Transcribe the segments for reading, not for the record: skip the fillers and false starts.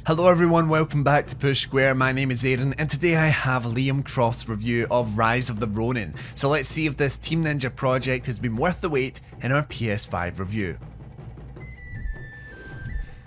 Hello everyone, welcome back to Push Square. My name is Aaron and today I have Liam Croft's review of Rise of the Ronin. So let's see if this Team Ninja project has been worth the wait in our PS5 review.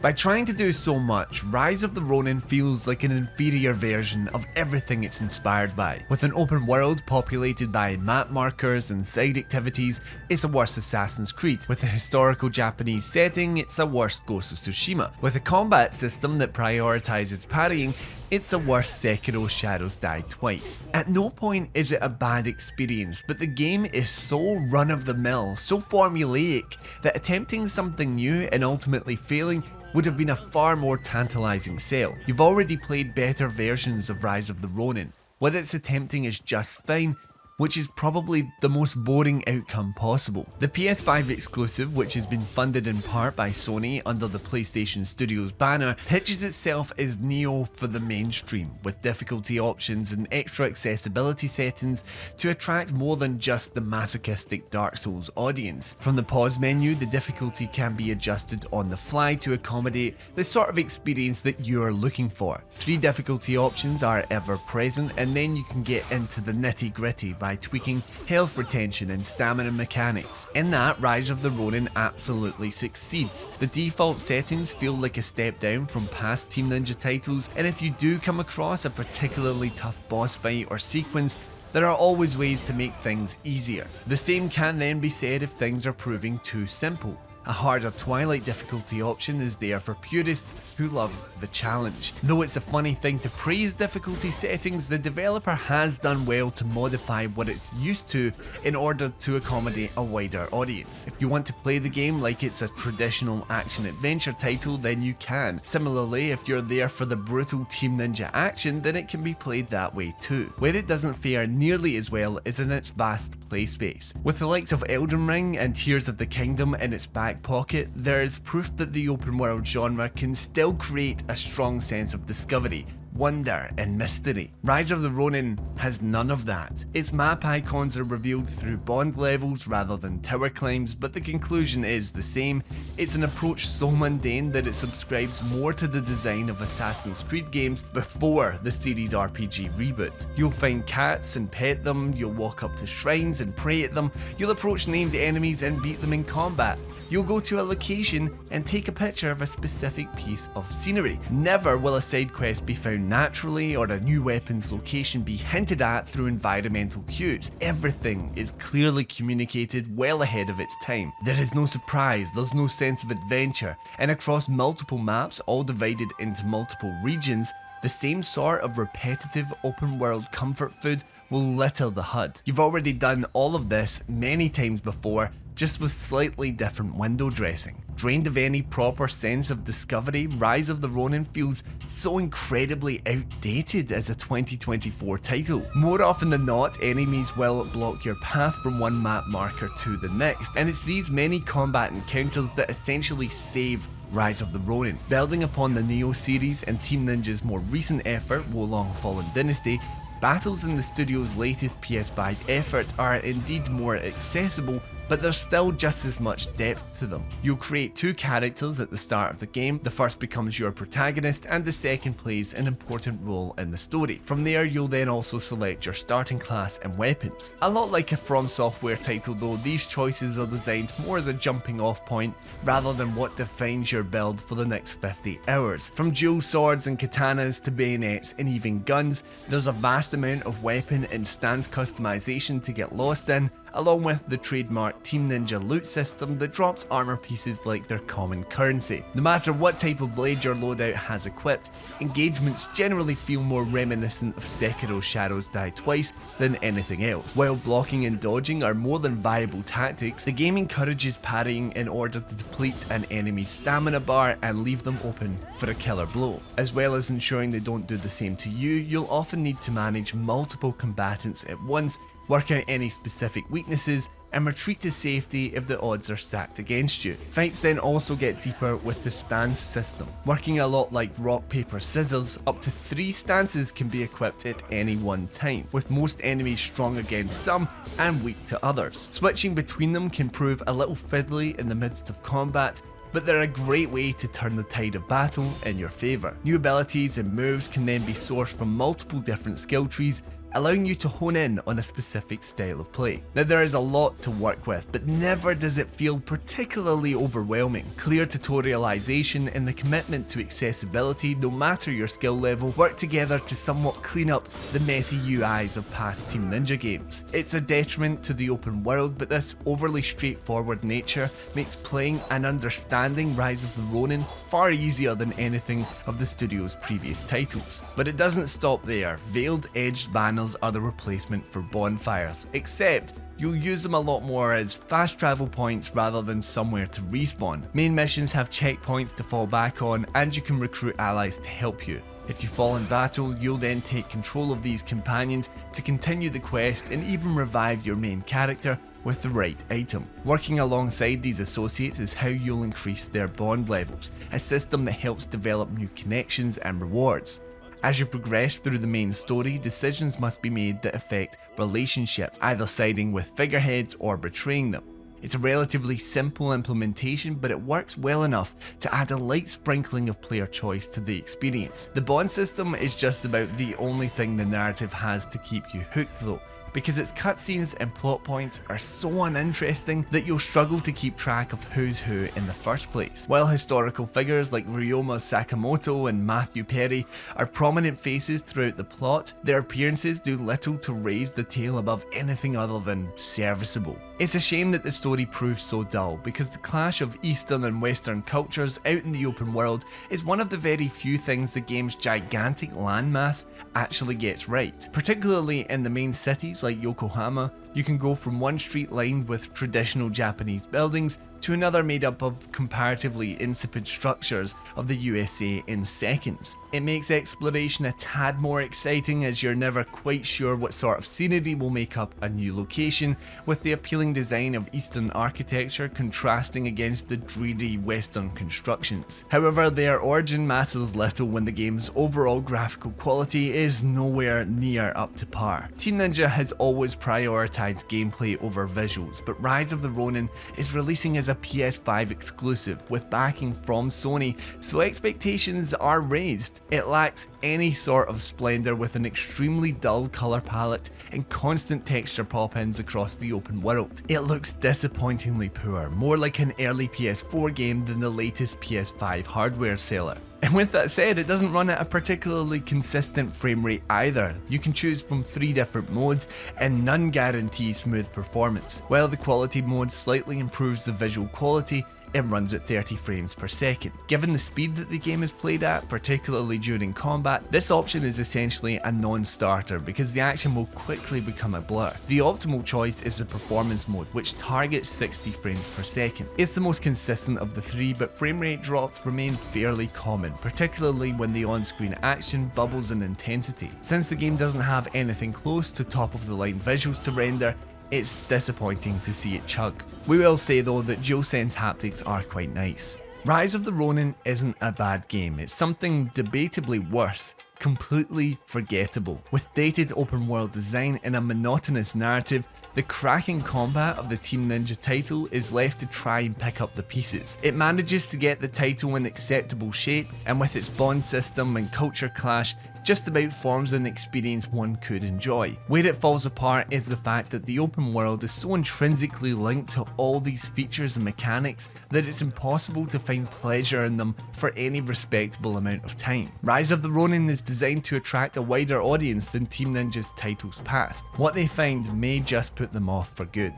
By trying to do so much, Rise of the Ronin feels like an inferior version of everything it's inspired by. With an open world populated by map markers and side activities, it's a worse Assassin's Creed. With a historical Japanese setting, it's a worse Ghost of Tsushima. With a combat system that prioritizes parrying, it's a worse Sekiro Shadows Die Twice. At no point is it a bad experience, but the game is so run-of-the-mill, so formulaic, that attempting something new and ultimately failing would have been a far more tantalizing sell. You've already played better versions of Rise of the Ronin. What it's attempting is just fine, which is probably the most boring outcome possible. The PS5 exclusive, which has been funded in part by Sony under the PlayStation Studios banner, pitches itself as Neo for the mainstream, with difficulty options and extra accessibility settings to attract more than just the masochistic Dark Souls audience. From the pause menu, the difficulty can be adjusted on the fly to accommodate the sort of experience that you're looking for. 3 difficulty options are ever present, and then you can get into the nitty gritty by tweaking health retention and stamina mechanics. In that, Rise of the Ronin absolutely succeeds. The default settings feel like a step down from past Team Ninja titles, and if you do come across a particularly tough boss fight or sequence, there are always ways to make things easier. The same can then be said if things are proving too simple. A harder Twilight difficulty option is there for purists who love the challenge. Though it's a funny thing to praise difficulty settings, the developer has done well to modify what it's used to in order to accommodate a wider audience. If you want to play the game like it's a traditional action-adventure title, then you can. Similarly, if you're there for the brutal Team Ninja action, then it can be played that way too. Where it doesn't fare nearly as well is in its vast play space. With the likes of Elden Ring and Tears of the Kingdom in its back pocket, there is proof that the open world genre can still create a strong sense of discovery, wonder and mystery. Rise of the Ronin has none of that. Its map icons are revealed through bond levels rather than tower climbs, but the conclusion is the same. It's an approach so mundane that it subscribes more to the design of Assassin's Creed games before the series RPG reboot. You'll find cats and pet them, you'll walk up to shrines and pray at them, you'll approach named enemies and beat them in combat. You'll go to a location and take a picture of a specific piece of scenery. Never will a side quest be found naturally or a new weapon's location be hinted at through environmental cues. Everything is clearly communicated well ahead of its time. There is no surprise, there's no sense of adventure, and across multiple maps, all divided into multiple regions, the same sort of repetitive open world comfort food will litter the HUD. You've already done all of this many times before, just with slightly different window dressing. Drained of any proper sense of discovery, Rise of the Ronin feels so incredibly outdated as a 2024 title. More often than not, enemies will block your path from one map marker to the next, and it's these many combat encounters that essentially save Rise of the Ronin. Building upon the Neo series and Team Ninja's more recent effort, Wolong Fallen Dynasty, battles in the studio's latest PS5 effort are indeed more accessible, but there's still just as much depth to them. You'll create 2 characters at the start of the game. The first becomes your protagonist and the second plays an important role in the story. From there, you'll then also select your starting class and weapons. A lot like a From Software title though, these choices are designed more as a jumping off point rather than what defines your build for the next 50 hours. From dual swords and katanas to bayonets and even guns, there's a vast amount of weapon and stance customization to get lost in, along with the trademark Team Ninja loot system that drops armor pieces like their common currency. No matter what type of blade your loadout has equipped, engagements generally feel more reminiscent of Sekiro Shadows Die Twice than anything else. While blocking and dodging are more than viable tactics, the game encourages parrying in order to deplete an enemy's stamina bar and leave them open for a killer blow. As well as ensuring they don't do the same to you, you'll often need to manage multiple combatants at once, work out any specific weaknesses, and retreat to safety if the odds are stacked against you. Fights then also get deeper with the stance system. Working a lot like rock, paper, scissors, up to 3 stances can be equipped at any one time, with most enemies strong against some and weak to others. Switching between them can prove a little fiddly in the midst of combat, but they're a great way to turn the tide of battle in your favour. New abilities and moves can then be sourced from multiple different skill trees, allowing you to hone in on a specific style of play. Now there is a lot to work with, but never does it feel particularly overwhelming. Clear tutorialization and the commitment to accessibility, no matter your skill level, work together to somewhat clean up the messy UIs of past Team Ninja games. It's a detriment to the open world, but this overly straightforward nature makes playing and understanding Rise of the Ronin far easier than anything of the studio's previous titles. But it doesn't stop there. Veiled edged banners are the replacement for bonfires, except you'll use them a lot more as fast travel points rather than somewhere to respawn. Main missions have checkpoints to fall back on, and you can recruit allies to help you. If you fall in battle, you'll then take control of these companions to continue the quest and even revive your main character with the right item. Working alongside these associates is how you'll increase their bond levels, a system that helps develop new connections and rewards. As you progress through the main story, decisions must be made that affect relationships, either siding with figureheads or betraying them. It's a relatively simple implementation, but it works well enough to add a light sprinkling of player choice to the experience. The bond system is just about the only thing the narrative has to keep you hooked though, because its cutscenes and plot points are so uninteresting that you'll struggle to keep track of who's who in the first place. While historical figures like Ryoma Sakamoto and Matthew Perry are prominent faces throughout the plot, their appearances do little to raise the tale above anything other than serviceable. It's a shame that the story proves so dull, because the clash of Eastern and Western cultures out in the open world is one of the very few things the game's gigantic landmass actually gets right. Particularly in the main cities like Yokohama, you can go from one street lined with traditional Japanese buildings to another made up of comparatively insipid structures of the USA in seconds. It makes exploration a tad more exciting, as you're never quite sure what sort of scenery will make up a new location, with the appealing design of Eastern architecture contrasting against the dreary Western constructions. However, their origin matters little when the game's overall graphical quality is nowhere near up to par. Team Ninja has always prioritized gameplay over visuals, but Rise of the Ronin is releasing as a PS5 exclusive with backing from Sony, so expectations are raised. It lacks any sort of splendour, with an extremely dull colour palette and constant texture pop-ins across the open world. It looks disappointingly poor, more like an early PS4 game than the latest PS5 hardware seller. And with that said, it doesn't run at a particularly consistent frame rate either. You can choose from 3 different modes, and none guarantee smooth performance. While the quality mode slightly improves the visual quality, it runs at 30 frames per second. Given the speed that the game is played at, particularly during combat, this option is essentially a non-starter because the action will quickly become a blur. The optimal choice is the performance mode, which targets 60 frames per second. It's the most consistent of the 3, but frame rate drops remain fairly common, particularly when the on-screen action bubbles in intensity. Since the game doesn't have anything close to top-of-the-line visuals to render, it's disappointing to see it chug. We will say though that DualSense haptics are quite nice. Rise of the Ronin isn't a bad game, it's something debatably worse, completely forgettable. With dated open world design and a monotonous narrative, the cracking combat of the Team Ninja title is left to try and pick up the pieces. It manages to get the title in acceptable shape, and with its bond system and culture clash, just about forms an experience one could enjoy. Where it falls apart is the fact that the open world is so intrinsically linked to all these features and mechanics that it's impossible to find pleasure in them for any respectable amount of time. Rise of the Ronin is designed to attract a wider audience than Team Ninja's titles past. What they find may just put them off for good.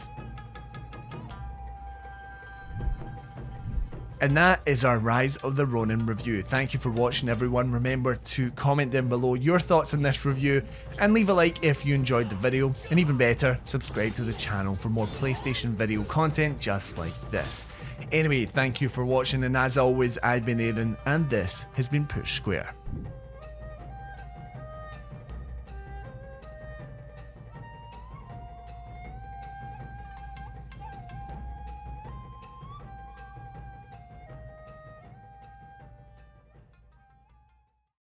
And that is our Rise of the Ronin review. Thank you for watching, everyone. Remember to comment down below your thoughts on this review and leave a like if you enjoyed the video, and even better, subscribe to the channel for more PlayStation video content just like this. Anyway, thank you for watching, and as always, I've been Aaron and this has been Push Square.